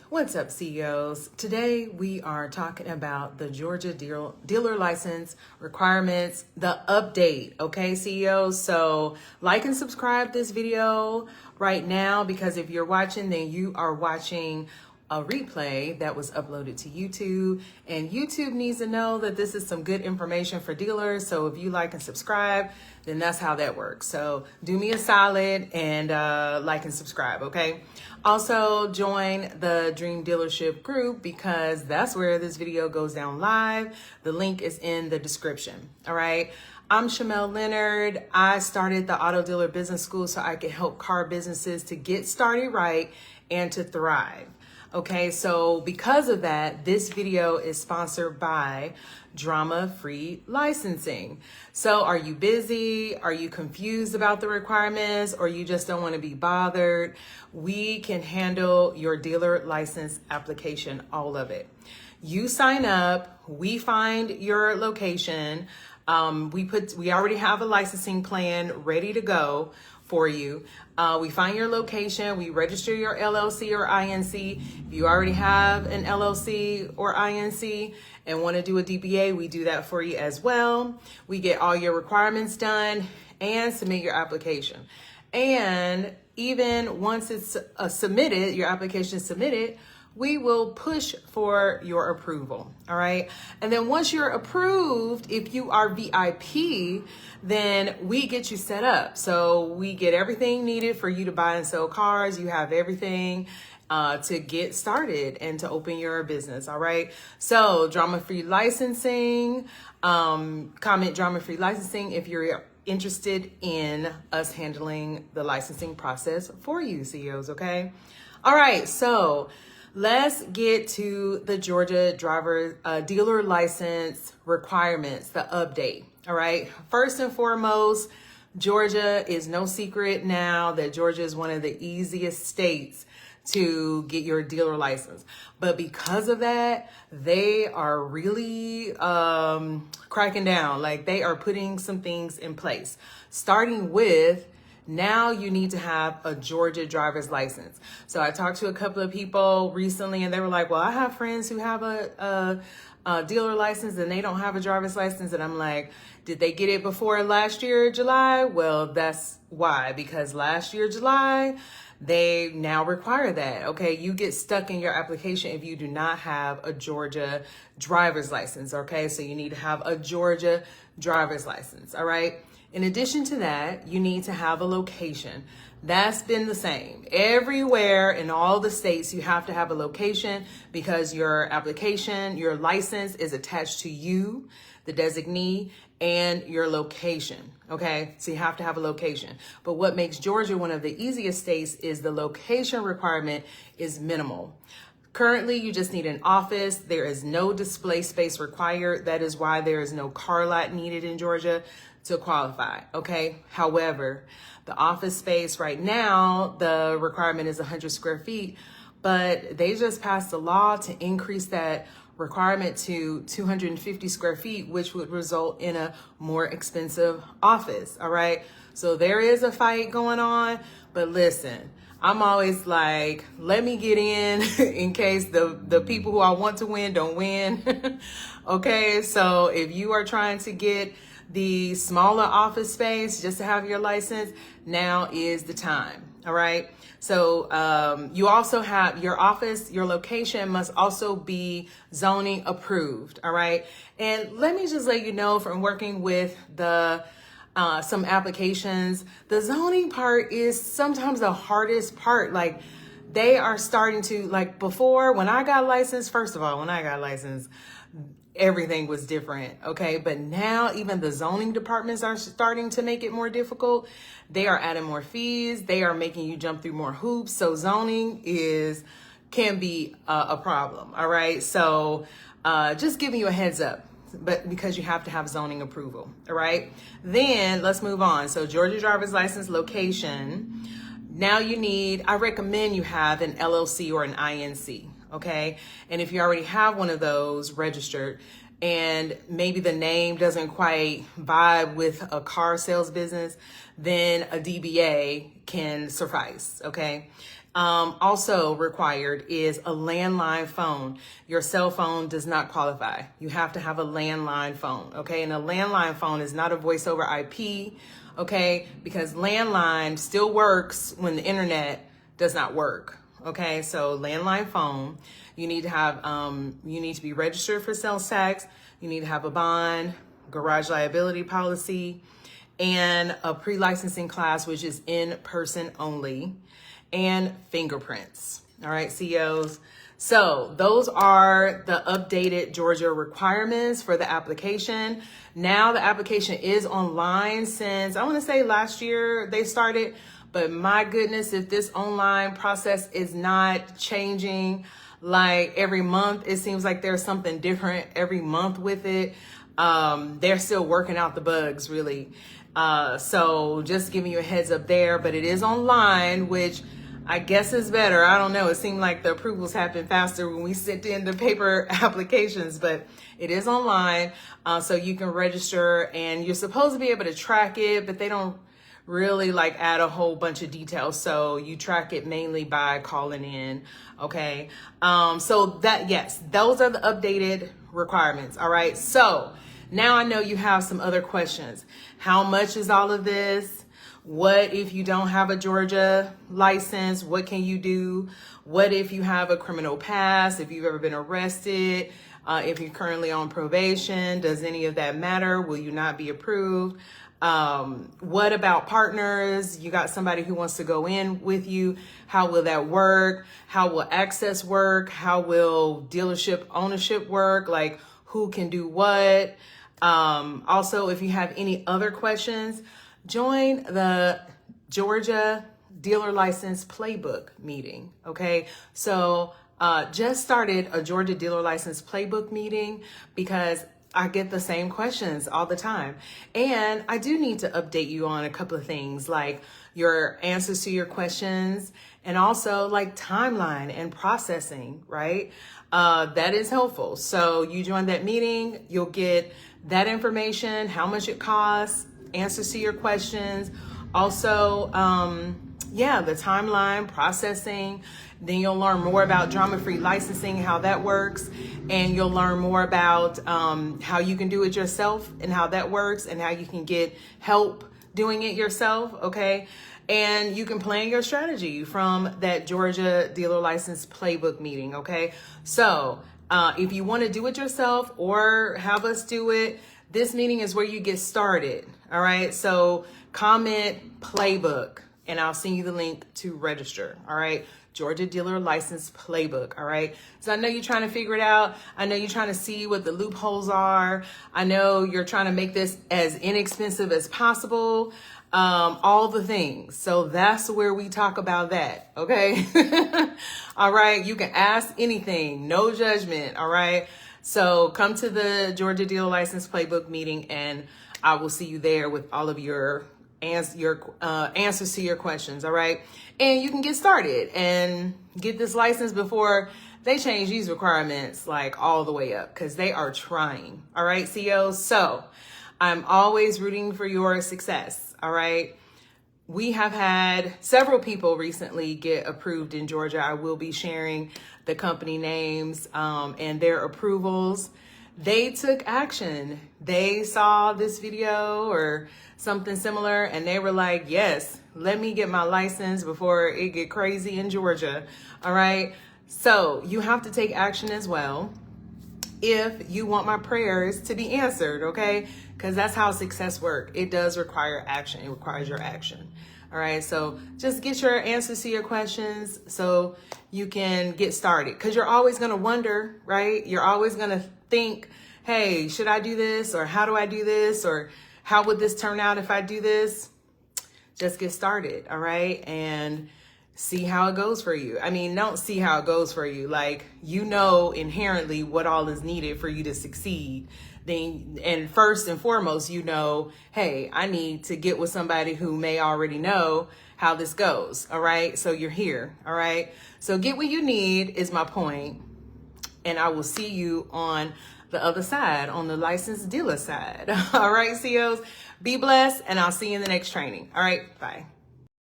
What's up, CEOs? Today we are talking about the Georgia dealer license requirements, the update, okay, CEOs? So like and subscribe this video right now, because if you're watching, then you are watching a replay that was uploaded to YouTube, and YouTube needs to know that this is some good information for dealers. So if you like and subscribe, then that's how that works. So do me a solid and like and subscribe, okay? Also join the Dream Dealership group, because that's where this video goes down live. The link is in the description, all right? I'm Shamel Leonard. I started the Auto Dealer Business School so I can help car businesses to get started right and to thrive. Okay, so because of that, this video is sponsored by Drama-Free Licensing. So are you busy? Are you confused about the requirements, or you just don't want to be bothered? We can handle your dealer license application, all of it. You sign up, we find your location. We already have a licensing plan ready to go for you. We find your location, we register your LLC or INC. If you already have an LLC or INC and want to do a DBA, we do that for you as well. We get all your requirements done and submit your application. And even once it's submitted, your application is submitted, we will push for your approval, all right? And then once you're approved, if you are VIP, then we get you set up. So we get everything needed for you to buy and sell cars. You have everything to get started and to open your business, all right? So Drama-Free Licensing, comment Drama-Free Licensing if you're interested in us handling the licensing process for you, CEOs, okay? All right, so let's get to the Georgia dealer license requirements, the update, all right? First and foremost, Georgia is no secret now that Georgia is one of the easiest states to get your dealer license. But because of that, they are really cracking down. Like, they are putting some things in place, starting with now you need to have a Georgia driver's license. So I talked to a couple of people recently and they were like, well, I have friends who have a dealer license and they don't have a driver's license. And I'm like, did they get it before last year, July? Well, that's why, because last year, July, they now require that. Okay, you get stuck in your application if you do not have a Georgia driver's license. Okay, so you need to have a Georgia driver's license. All right. In addition to that, you need to have a location. That's been the same. Everywhere in all the states, you have to have a location, because your application, your license is attached to you, the designee, and your location. Okay, so you have to have a location. But what makes Georgia one of the easiest states is the location requirement is minimal. Currently, you just need an office. There is no display space required. That is why there is no car lot needed in Georgia to qualify, okay? However, the office space right now, the requirement is 100 square feet, but they just passed a law to increase that requirement to 250 square feet, which would result in a more expensive office, all right? So there is a fight going on, but listen, I'm always like, let me get in case the people who I want to win don't win, okay? So if you are trying to get the smaller office space just to have your license, now is the time, all right? So you also have your office, your location must also be zoning approved, all right? And let me just let you know, from working with some applications, the zoning part is sometimes the hardest part. Like, they are starting to, like, before, when I got licensed, first of all, when I got licensed, everything was different, okay? But now even the zoning departments are starting to make it more difficult. They are adding more fees. They are making you jump through more hoops. So zoning can be a problem, all right? So just giving you a heads up, but because you have to have zoning approval, all right? Then let's move on. So Georgia driver's license, location. Now I recommend you have an LLC or an INC. Okay, and if you already have one of those registered and maybe the name doesn't quite vibe with a car sales business, then a DBA can suffice, okay? Also required is a landline phone. Your cell phone does not qualify. You have to have a landline phone, okay? And a landline phone is not a voice over IP, okay? Because landline still works when the internet does not work, okay? So landline phone, you need to have, you need to be registered for sales tax. You need to have a bond, garage liability policy, and a pre-licensing class, which is in person only, and fingerprints. All right, CEOs. So those are the updated Georgia requirements for the application. Now the application is online since, I want to say last year they started, but my goodness, if this online process is not changing like every month, it seems like there's something different every month with it. They're still working out the bugs, really. So just giving you a heads up there, but it is online, which I guess is better. I don't know. It seemed like the approvals happen faster when we sent in the paper applications, but it is online. So you can register and you're supposed to be able to track it, but they don't really like add a whole bunch of details. So you track it mainly by calling in. Okay. So that, yes, those are the updated requirements. All right. So now I know you have some other questions. How much is all of this? What if you don't have a Georgia license? What can you do? What if you have a criminal past? If you've ever been arrested? If you're currently on probation, does any of that matter? Will you not be approved? What about partners? You got somebody who wants to go in with you. How will that work? How will access work? How will dealership ownership work? Like who can do what? Also, if you have any other questions, join the Georgia Dealer License Playbook meeting, okay? So just started a Georgia Dealer License Playbook meeting because I get the same questions all the time. And I do need to update you on a couple of things, like your answers to your questions and also like timeline and processing, right? That is helpful. So you join that meeting, you'll get that information, how much it costs, answers to your questions. Also, the timeline, processing. Then you'll learn more about drama-free licensing, how that works. And you'll learn more about how you can do it yourself and how that works and how you can get help doing it yourself, okay? And you can plan your strategy from that Georgia Dealer License Playbook meeting, okay? So if you want to do it yourself or have us do it, this meeting is where you get started, all right? So comment Playbook and I'll send you the link to register, all right? Georgia Dealer License Playbook, all right? So I know you're trying to figure it out. I know you're trying to see what the loopholes are. I know you're trying to make this as inexpensive as possible, all the things. So that's where we talk about that, okay? All right, you can ask anything, no judgment, all right? So come to the Georgia Dealer License Playbook meeting and I will see you there with all of your answers to your questions, all right? And you can get started and get this license before they change these requirements like all the way up because they are trying, all right, CEOs? So I'm always rooting for your success, all right? We have had several people recently get approved in Georgia. I will be sharing the company names and their approvals. They took action. They saw this video or something similar and they were like, yes, let me get my license before it get crazy in Georgia. All right. So you have to take action as well if you want my prayers to be answered. Okay. Because that's how success works. It does require action. It requires your action. All right. So just get your answers to your questions so you can get started because you're always going to wonder, right? You're always going to think, hey, should I do this? Or how do I do this? Or how would this turn out if I do this? Just get started. All right. And see how it goes for you. I mean, don't see how it goes for you. Like, you know, inherently what all is needed for you to succeed. Then, and first and foremost, you know, hey, I need to get with somebody who may already know how this goes. All right. So you're here. All right. So get what you need is my point. And I will see you on the other side, on the licensed dealer side. All right, CEOs, be blessed, and I'll see you in the next training. All right, bye.